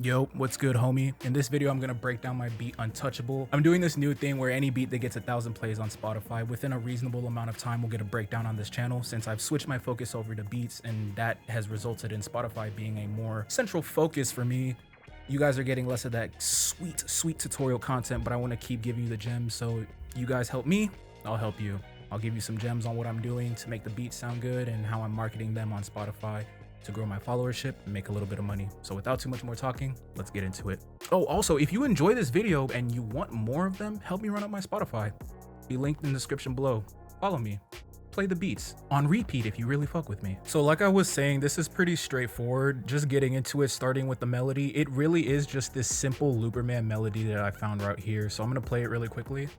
Yo, what's good, homie? In this video, I'm gonna break down my beat Untouchable. I'm doing this new thing where any beat that gets 1,000 plays on Spotify within a reasonable amount of time will get a breakdown on this channel, since I've switched my focus over to beats, and that has resulted in Spotify being a more central focus for me. You guys are getting less of that sweet tutorial content, but I want to keep giving you the gems. So you guys help me, I'll help you. I'll give you some gems on what I'm doing to make the beats sound good and how I'm marketing them on Spotify to grow my followership and make a little bit of money. So without too much more talking, let's get into it. Oh, also, if you enjoy this video and you want more of them, help me run up my Spotify. Be linked in the description below. Follow me. Play the beats on repeat if you really fuck with me. So like I was saying, this is pretty straightforward. Just getting into it, starting with the melody. It really is just this simple Looperman melody that I found right here. So I'm gonna play it really quickly.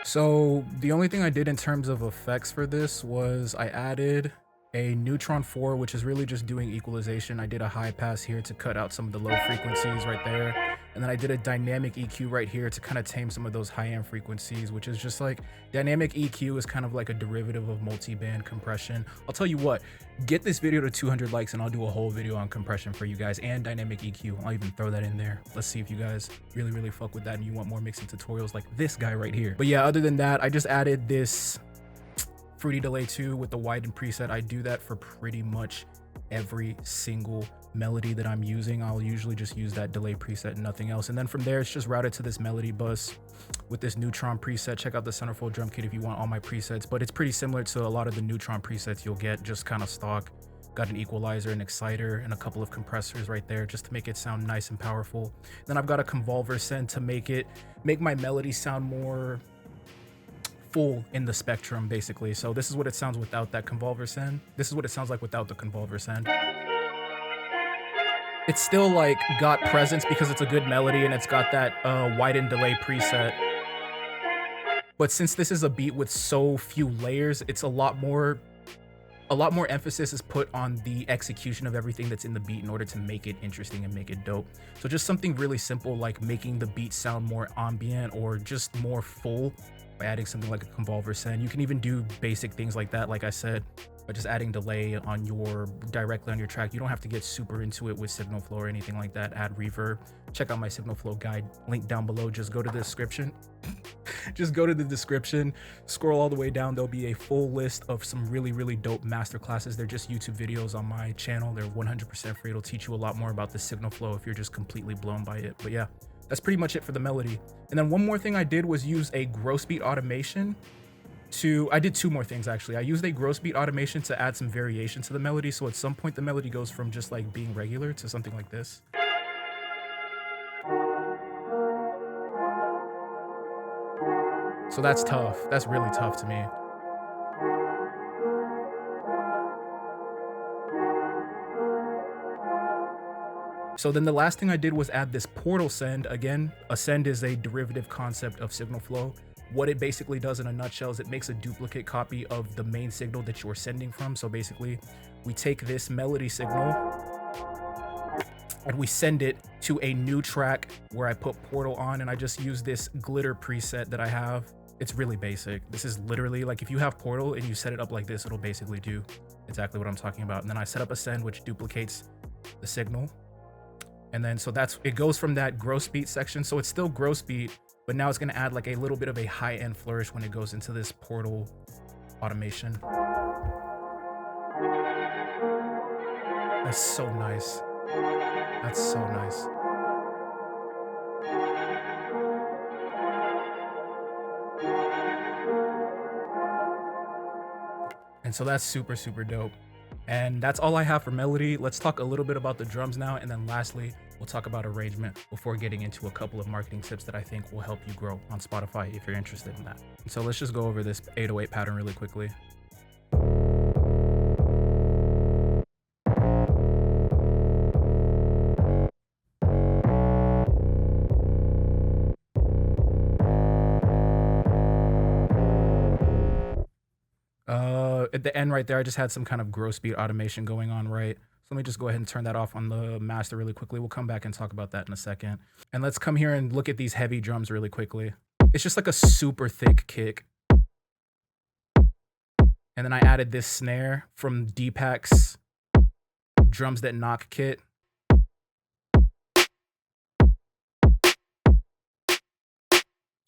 So the only thing I did in terms of effects for this was I added a neutron 4, which is really just doing equalization. I did a high pass here to cut out some of the low frequencies right there. And then I did a dynamic EQ right here to kind of tame some of those high-end frequencies, which is just like dynamic EQ is kind of like a derivative of multi-band compression. I'll tell you what, get this video to 200 likes and I'll do a whole video on compression for you guys and dynamic EQ. I'll even throw that in there. Let's see if you guys really fuck with that and you want more mixing tutorials like this guy right here. But yeah, other than that, I just added this Fruity Delay 2 with the widened preset. I do that for pretty much every single melody that I'm using. I'll usually just use that delay preset and nothing else. And then from there, it's just routed to this melody bus with this neutron preset. Check out the centerfold drum kit if you want all my presets, but it's pretty similar to a lot of the neutron presets you'll get, just kind of stock. Got an equalizer, an exciter, and a couple of compressors right there just to make it sound nice and powerful. Then I've got a convolver send to make my melody sound more full in the spectrum, basically. So this is what it sounds without that convolver send. This is what it sounds like without the convolver send. It's still like got presence because it's a good melody and it's got that widened delay preset. But since this is a beat with so few layers, it's a lot more emphasis is put on the execution of everything that's in the beat in order to make it interesting and make it dope. So just something really simple like making the beat sound more ambient or just more full by adding something like a convolver send. You can even do basic things like that, like I said, by just adding delay directly on your track. You don't have to get super into it with signal flow or anything like that. Add reverb. Check out my signal flow guide, link down below. Just go to the description. Just go to the description, scroll all the way down. There'll be a full list of some really dope masterclasses. They're just YouTube videos on my channel. They're 100% free. It'll teach you a lot more about the signal flow if you're just completely blown by it. But yeah, that's pretty much it for the melody. And then one more thing I did was use a gross beat automation I did two more things actually. I used a gross beat automation to add some variation to the melody. So at some point the melody goes from just like being regular to something like this. So that's tough. That's really tough to me. So then the last thing I did was add this portal send. Again, a send is a derivative concept of signal flow. What it basically does in a nutshell is it makes a duplicate copy of the main signal that you're sending from. So basically we take this melody signal and we send it to a new track where I put portal on, and I just use this glitter preset that I have. It's really basic. This is literally like if you have portal and you set it up like this, it'll basically do exactly what I'm talking about. And then I set up a send which duplicates the signal. And then so it goes from that gross beat section. So it's still gross beat, but now it's going to add like a little bit of a high-end flourish when it goes into this portal automation. That's so nice. That's so nice. And so that's super dope. And that's all I have for melody. Let's talk a little bit about the drums now. And then lastly, we'll talk about arrangement before getting into a couple of marketing tips that I think will help you grow on Spotify if you're interested in that. So let's just go over this 808 pattern really quickly. At the end right there, I just had some kind of gross beat automation going on, right? Let me just go ahead and turn that off on the master really quickly. We'll come back and talk about that in a second. And let's come here and look at these heavy drums really quickly. It's just like a super thick kick. And then I added this snare from Deepak's Drums That Knock kit.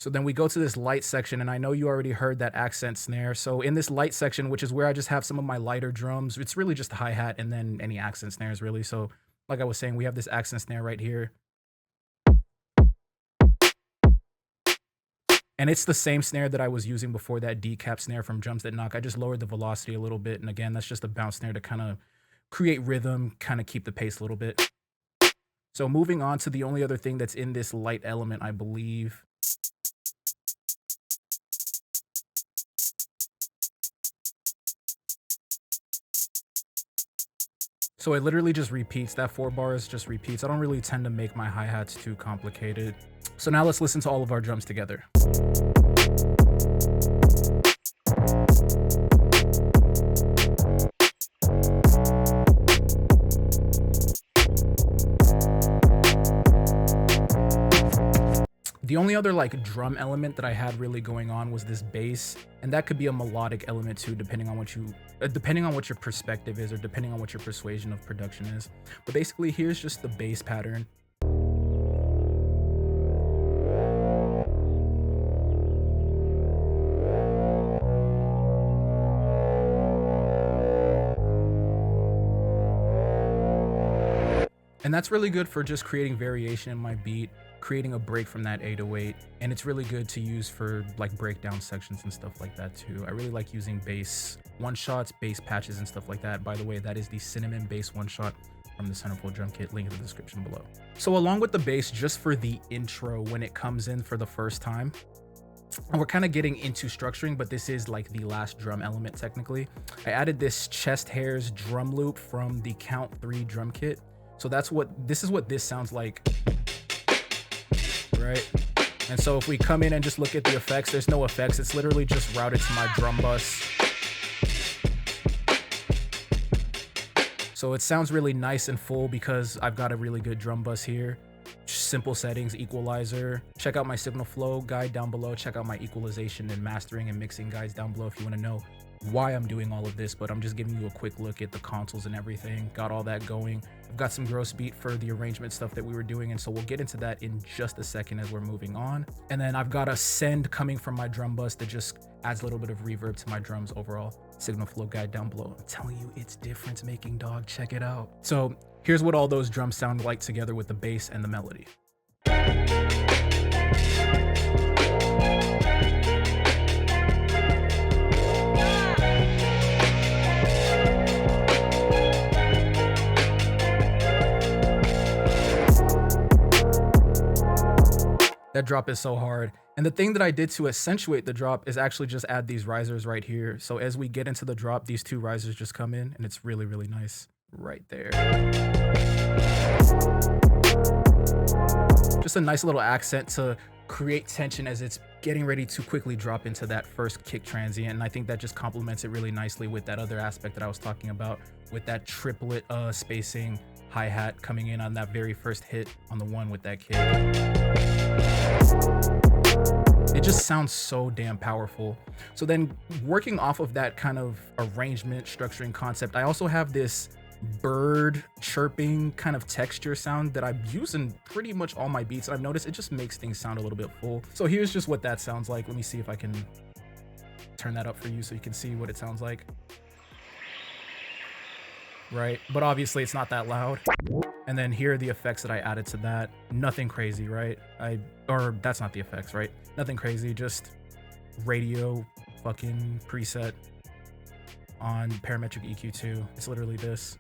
So then we go to this light section, and I know you already heard that accent snare. So in this light section, which is where I just have some of my lighter drums, it's really just a hi-hat and then any accent snares really. So like I was saying, we have this accent snare right here. And it's the same snare that I was using before, that decap snare from Drums That Knock. I just lowered the velocity a little bit. And again, that's just a bounce snare to kind of create rhythm, kind of keep the pace a little bit. So moving on to the only other thing that's in this light element, I believe. So it literally just repeats. That 4 bars just repeats. I don't really tend to make my hi-hats too complicated. So now let's listen to all of our drums together. The only other like drum element that I had really going on was this bass, and that could be a melodic element too, depending on what your perspective is, or depending on what your persuasion of production is. But basically, here's just the bass pattern. And that's really good for just creating variation in my beat, creating a break from that 808. And it's really good to use for like breakdown sections and stuff like that too. I really like using bass one-shots, bass patches and stuff like that. By the way, that is the Cinnamon bass one-shot from the Centerfold drum kit, link in the description below. So along with the bass, just for the intro, when it comes in for the first time, and we're kind of getting into structuring, but this is like the last drum element technically. I added this chest hairs drum loop from the Count 3 drum kit. So this is what this sounds like, right? And so if we come in and just look at the effects, there's no effects. It's literally just routed to my drum bus. So it sounds really nice and full because I've got a really good drum bus here. Simple settings, equalizer. Check out my signal flow guide down below. Check out my equalization and mastering and mixing guides down below if you want to know why I'm doing all of this, but I'm just giving you a quick look at the consoles and everything. Got all that going. I've got some gross beat for the arrangement stuff that we were doing, and so we'll get into that in just a second as we're moving on. And then I've got a send coming from my drum bus that just adds a little bit of reverb to my drums overall. Signal flow guide down below. I'm telling you, it's difference making, dog. Check it out. So here's what all those drums sound like together with the bass and the melody. That drop is so hard. And the thing that I did to accentuate the drop is actually just add these risers right here. So as we get into the drop, these 2 risers just come in, and it's really, really nice right there. Just a nice little accent to create tension as it's getting ready to quickly drop into that first kick transient. And I think that just complements it really nicely with that other aspect that I was talking about, with that triplet spacing hi-hat coming in on that very first hit on the one with that kick. It just sounds so damn powerful. So then working off of that kind of arrangement structuring concept, I also have this bird chirping kind of texture sound that I use in pretty much all my beats. I've noticed it just makes things sound a little bit full. So here's just what that sounds like. Let me see if I can turn that up for you so you can see what it sounds like. Right, but obviously it's not that loud. And then here are the effects that I added to that. Nothing crazy, right? Or that's not the effects, right? Nothing crazy, just radio fucking preset on parametric EQ2. It's literally this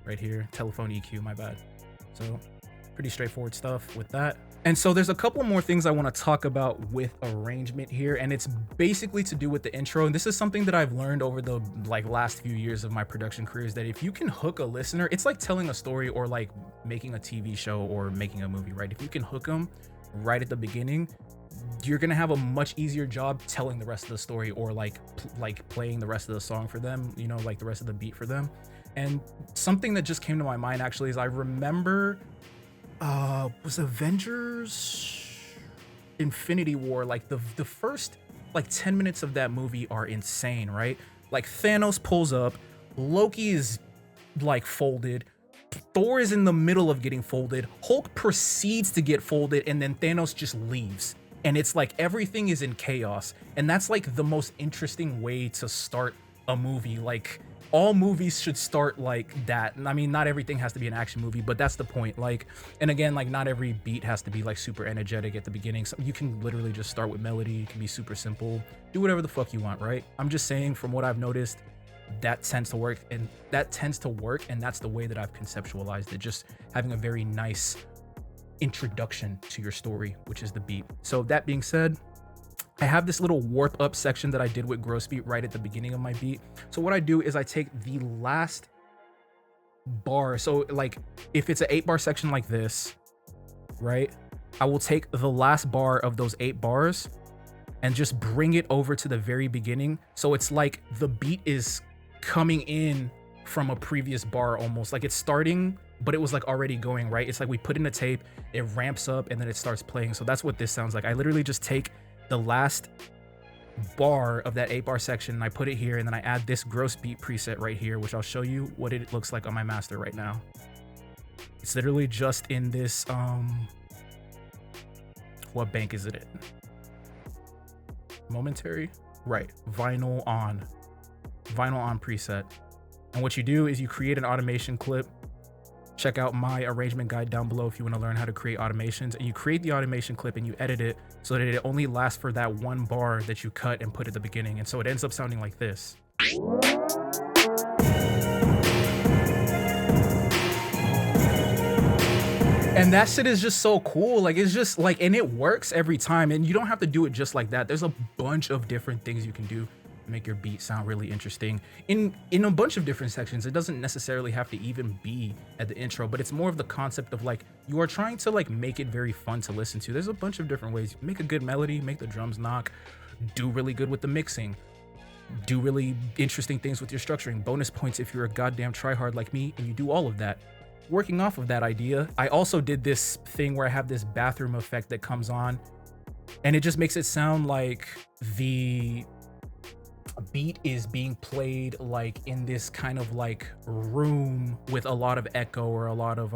right here, telephone EQ, my bad. So pretty straightforward stuff with that. And so there's a couple more things I want to talk about with arrangement here, and it's basically to do with the intro. And this is something that I've learned over the last few years of my production career, is that if you can hook a listener, it's like telling a story or like making a TV show or making a movie, right? If you can hook them right at the beginning, you're gonna have a much easier job telling the rest of the story or like playing the rest of the song for them, you know, like the rest of the beat for them. And something that just came to my mind actually is I remember was Avengers Infinity War, like the first like 10 minutes of that movie are insane, right? Like Thanos pulls up, Loki is like folded, Thor is in the middle of getting folded, Hulk proceeds to get folded, and then Thanos just leaves. And it's like everything is in chaos. And that's like the most interesting way to start a movie. Like all movies should start like that. And I mean, not everything has to be an action movie, but that's the point. Like, and again, like not every beat has to be like super energetic at the beginning. So you can literally just start with melody. It can be super simple. Do whatever the fuck you want, right? I'm just saying from what I've noticed, that tends to work, and that's the way that I've conceptualized it. Just having a very nice introduction to your story, which is the beat. So that being said, I have this little warp up section that I did with gross beat right at the beginning of my beat. So what I do is I take the last bar. So like if it's an 8-bar section like this, right? I will take the last bar of those 8 bars and just bring it over to the very beginning. So it's like the beat is coming in from a previous bar, almost like it's starting, but it was like already going, right? It's like we put in a tape, it ramps up, and then it starts playing. So that's what this sounds like. I literally just take the last bar of that 8-bar section and I put it here, and then I add this gross beat preset right here, which I'll show you what it looks like on my master right now. It's literally just in this, what bank is it in? Momentary? Right, vinyl on preset. And what you do is you create an automation clip. Check out my arrangement guide down below if you want to learn how to create automations. And you create the automation clip and you edit it so that it only lasts for that one bar that you cut and put at the beginning. And so it ends up sounding like this. And that shit is just so cool. Like, it's just like, and it works every time. And you don't have to do it just like that. There's a bunch of different things you can do to make your beat sound really interesting in a bunch of different sections. It doesn't necessarily have to even be at the intro, but it's more of the concept of like, you are trying to like make it very fun to listen to. There's a bunch of different ways. Make a good melody, make the drums knock, do really good with the mixing, do really interesting things with your structuring. Bonus points if you're a goddamn tryhard like me and you do all of that. Working off of that idea, I also did this thing where I have this bathroom effect that comes on, and it just makes it sound like the beat is being played like in this kind of like room with a lot of echo, or a lot of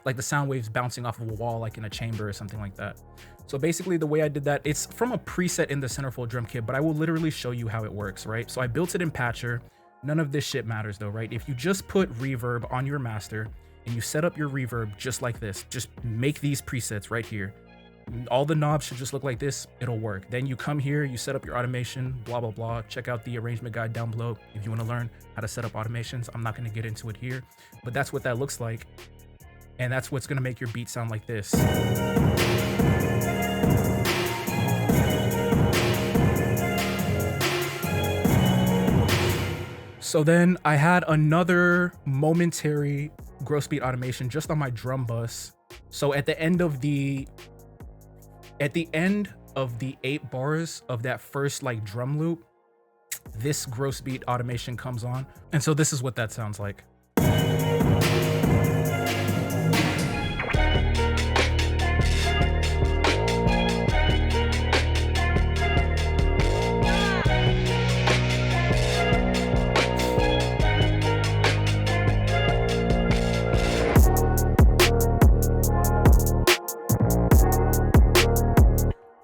like the sound waves bouncing off of a wall, like in a chamber or something like that. So basically the way I did that, it's from a preset in the Centerfold drum kit, but I will literally show you how it works, right? So I built it in Patcher. None of this shit matters though, right? If you just put reverb on your master and you set up your reverb just like this, just make these presets right here. All the knobs should just look like this, it'll work. Then you come here, you set up your automation, blah, blah, blah. Check out the arrangement guide down below if you want to learn how to set up automations. I'm not going to get into it here, but that's what that looks like. And that's what's going to make your beat sound like this. So then I had another momentary gross beat automation just on my drum bus. So at the end of the 8 bars of that first like drum loop, this gross beat automation comes on. And so this is what that sounds like.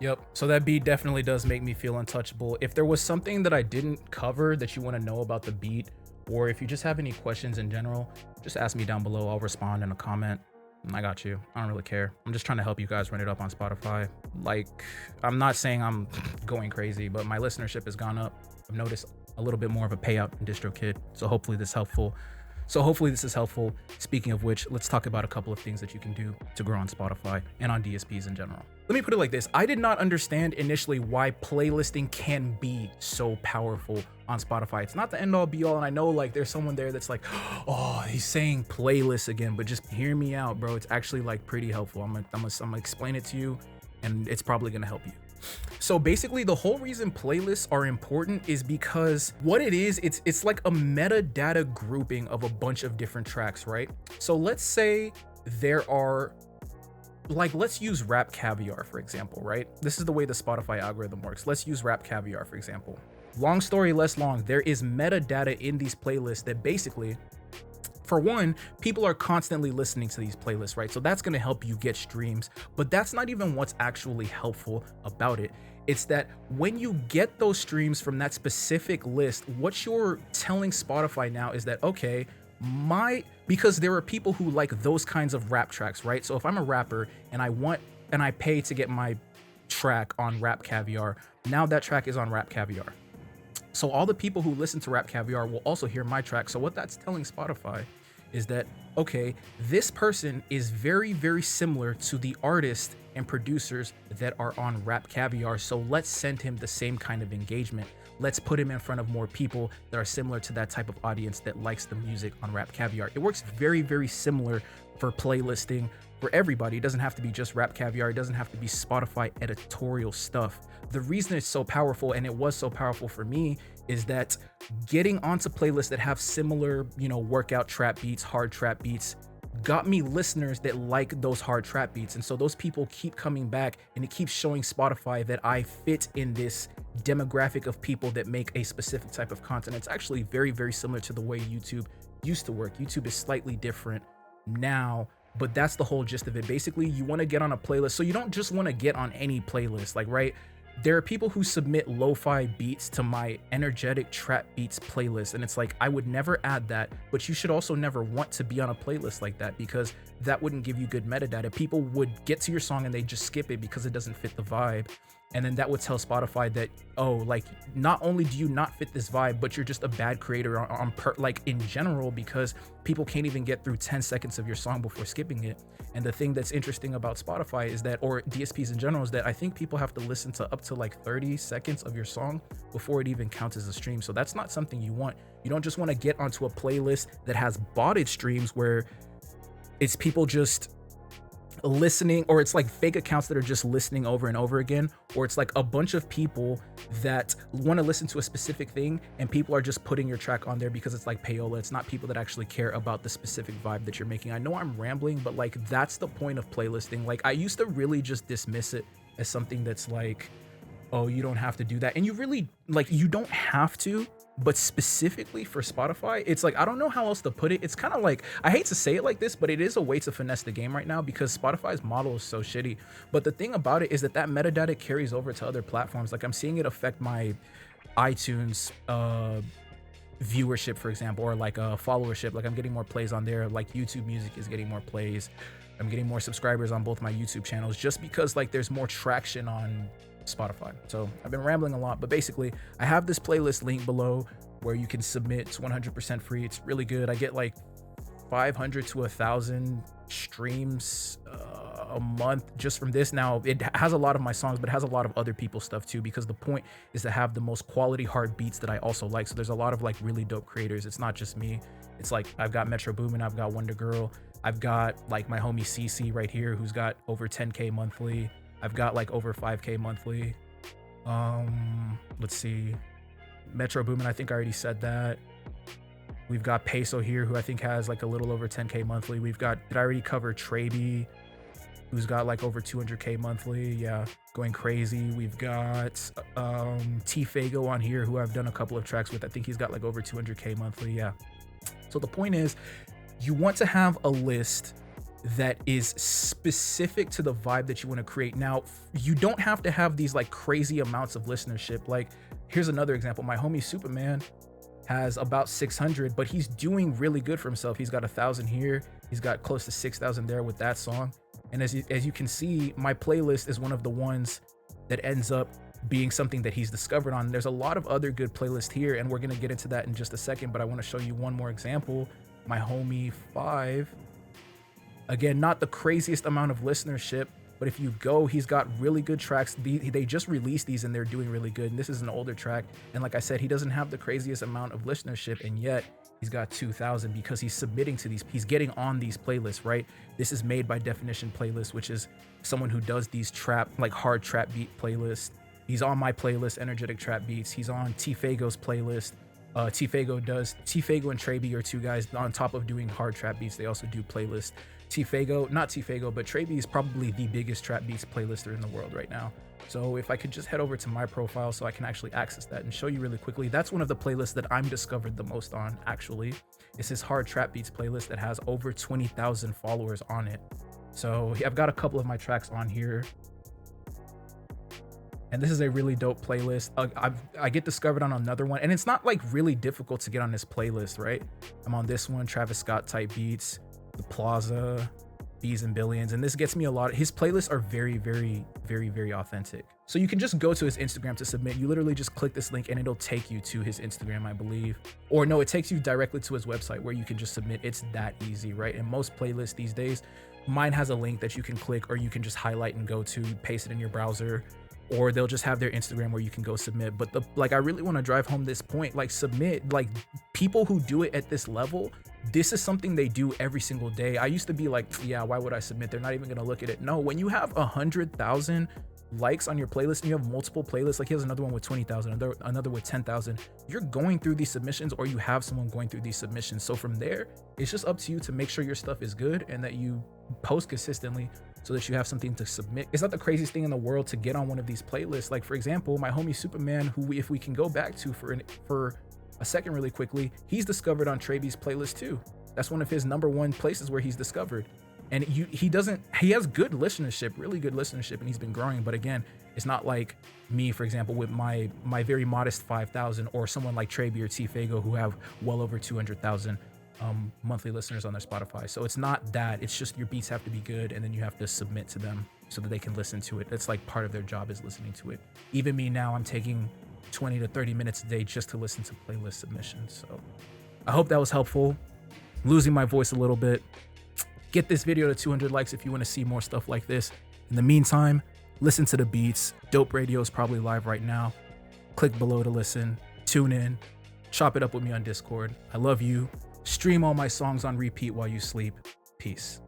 Yep, so that beat definitely does make me feel untouchable. If there was something that I didn't cover that you want to know about the beat, or if you just have any questions in general, just ask me down below. I'll respond in a comment. I got you. I don't really care. I'm just trying to help you guys run it up on Spotify. Like, I'm not saying I'm going crazy, but my listenership has gone up. I've noticed a little bit more of a payout in DistroKid, so hopefully this is helpful. Speaking of which, let's talk about a couple of things that you can do to grow on Spotify and on DSPs in general. Let me put it like this. I did not understand initially why playlisting can be so powerful on Spotify. It's not the end all be all. And I know like there's someone there that's like, oh, he's saying playlists again, but just hear me out, bro. It's actually like pretty helpful. I'm gonna explain it to you, and it's probably gonna help you. So basically the whole reason playlists are important is because what it is, it's like a metadata grouping of a bunch of different tracks, right? So let's say there are, like, let's use Rap Caviar, for example, right? This is the way the Spotify algorithm works. Let's use Rap Caviar, for example. Long story less long, there is metadata in these playlists that basically, for one, people are constantly listening to these playlists, right? So that's going to help you get streams, but that's not even what's actually helpful about it. It's that when you get those streams from that specific list, what you're telling Spotify now is that, okay, because there are people who like those kinds of rap tracks, right? So if I'm a rapper and I pay to get my track on Rap Caviar, now that track is on Rap Caviar. So all the people who listen to Rap Caviar will also hear my track. So what that's telling Spotify is that, okay, this person is very, very similar to the artists and producers that are on Rap Caviar. So let's send him the same kind of engagement. Let's put him in front of more people that are similar to that type of audience that likes the music on Rap Caviar. It works very, very similar for playlisting for everybody. It doesn't have to be just Rap Caviar. It doesn't have to be Spotify editorial stuff. The reason it's so powerful, and it was so powerful for me, is that getting onto playlists that have similar, workout trap beats, hard trap beats, got me listeners that like those hard trap beats. And so those people keep coming back, and it keeps showing Spotify that I fit in this demographic of people that make a specific type of content. It's actually very, very similar to the way YouTube used to work. YouTube is slightly different now, but that's the whole gist of it. Basically, you want to get on a playlist. So you don't just want to get on any playlist, like, right? There are people who submit lo-fi beats to my energetic trap beats playlist, and it's like, I would never add that, but you should also never want to be on a playlist like that, because that wouldn't give you good metadata. People would get to your song and they just skip it because it doesn't fit the vibe. And then that would tell Spotify that, oh, like, not only do you not fit this vibe, but you're just a bad creator like in general, because people can't even get through 10 seconds of your song before skipping it. And the thing that's interesting about Spotify is that, or DSPs in general, is that I think people have to listen to up to like 30 seconds of your song before it even counts as a stream. So that's not something you want. You don't just want to get onto a playlist that has botted streams where it's people just listening, or it's like fake accounts that are just listening over and over again, or it's like a bunch of people that want to listen to a specific thing and people are just putting your track on there because it's like payola. It's not people that actually care about the specific vibe that you're making. I know I'm rambling, but like, that's the point of playlisting. Like, I used to really just dismiss it as something that's like, oh, you don't have to do that. And you really, like, you don't have to. But specifically for Spotify, it's like, I don't know how else to put it. It's kind of like, I hate to say it like this, but it is a way to finesse the game right now because Spotify's model is so shitty. But the thing about it is that metadata carries over to other platforms. Like, I'm seeing it affect my iTunes viewership, for example, or like followership. Like, I'm getting more plays on there. Like, YouTube Music is getting more plays. I'm getting more subscribers on both my YouTube channels just because, like, there's more traction on Spotify. So I've been rambling a lot, but basically I have this playlist link below where you can submit. It's 100% free. It's really good. I get like 500 to 1,000 streams a month just from this. Now, it has a lot of my songs, but it has a lot of other people's stuff too, because the point is to have the most quality hard beats that I also like. So there's a lot of like really dope creators. It's not just me. It's like, I've got Metro Boomin, I've got Wonder Girl, I've got like my homie CC right here who's got over 10K monthly. I've got like over 5K monthly. Let's see. Metro Boomin, I think I already said that. We've got Peso here, who I think has like a little over 10K monthly. We've got, did I already cover Traby, who's got like over 200K monthly? Yeah, going crazy. We've got T Fago on here, who I've done a couple of tracks with. I think he's got like over 200K monthly. Yeah. So the point is, you want to have a list that is specific to the vibe that you want to create. Now, you don't have to have these like crazy amounts of listenership. Like, here's another example. My homie Superman has about 600, but he's doing really good for himself. He's got 1,000 here. He's got close to 6,000 there with that song. And as you can see, my playlist is one of the ones that ends up being something that he's discovered on. There's a lot of other good playlists here, and we're going to get into that in just a second, but I want to show you one more example. My homie 5, again, not the craziest amount of listenership, but if you go, he's got really good tracks. They just released these and they're doing really good. And this is an older track. And like I said, he doesn't have the craziest amount of listenership, and yet he's got 2,000 because he's submitting to these, he's getting on these playlists, right? This is Made by Definition playlist, which is someone who does these trap, like hard trap beat playlists. He's on my playlist, Energetic Trap Beats. He's on T-Fago's playlist. T-Fago and Trey B are two guys on top of doing hard trap beats. They also do playlists. Not T-Fago, but Trey B is probably the biggest trap beats playlister in the world right now. So if I could just head over to my profile so I can actually access that and show you really quickly, that's one of the playlists that I'm discovered the most on, actually. It's his hard trap beats playlist that has over 20,000 followers on it. So I've got a couple of my tracks on here. And this is a really dope playlist. I get discovered on another one, and it's not like really difficult to get on this playlist, right? I'm on this one, Travis Scott type beats, The Plaza, Bees and Billions, and this gets me a lot. His playlists are very, very, very, very authentic. So you can just go to his Instagram to submit. You literally just click this link and it'll take you to his Instagram, I believe. Or no, it takes you directly to his website where you can just submit. It's that easy, right? And most playlists these days, mine has a link that you can click, or you can just highlight and go to, paste it in your browser, or they'll just have their Instagram where you can go submit. But I really want to drive home this point, like submit, like people who do it at this level, this is something they do every single day. I used to be like, yeah, why would I submit? They're not even going to look at it. No, when you have 100,000 likes on your playlist and you have multiple playlists, like he has another one with 20,000, another with 10,000, you're going through these submissions, or you have someone going through these submissions. So from there, it's just up to you to make sure your stuff is good and that you post consistently so that you have something to submit. It's not the craziest thing in the world to get on one of these playlists. Like for example, my homie Superman, who if we can go back to for a second really quickly, he's discovered on Trey B's playlist too. That's one of his #1 places where he's discovered. And he has good listenership, really good listenership, and he's been growing. But again, it's not like me, for example, with my very modest 5,000, or someone like Trey B or T-Fago who have well over 200,000 monthly listeners on their Spotify. So it's not that, it's just your beats have to be good, and then you have to submit to them so that they can listen to it. It's like part of their job is listening to it. Even me now, I'm taking 20 to 30 minutes a day just to listen to playlist submissions. So I hope that was helpful. I'm losing my voice a little bit. Get this video to 200 likes if you want to see more stuff like this. In the meantime, listen to the beats. Dope Radio is probably live right now. Click below to listen. Tune in. Chop it up with me on Discord. I love you. Stream all my songs on repeat while you sleep. Peace.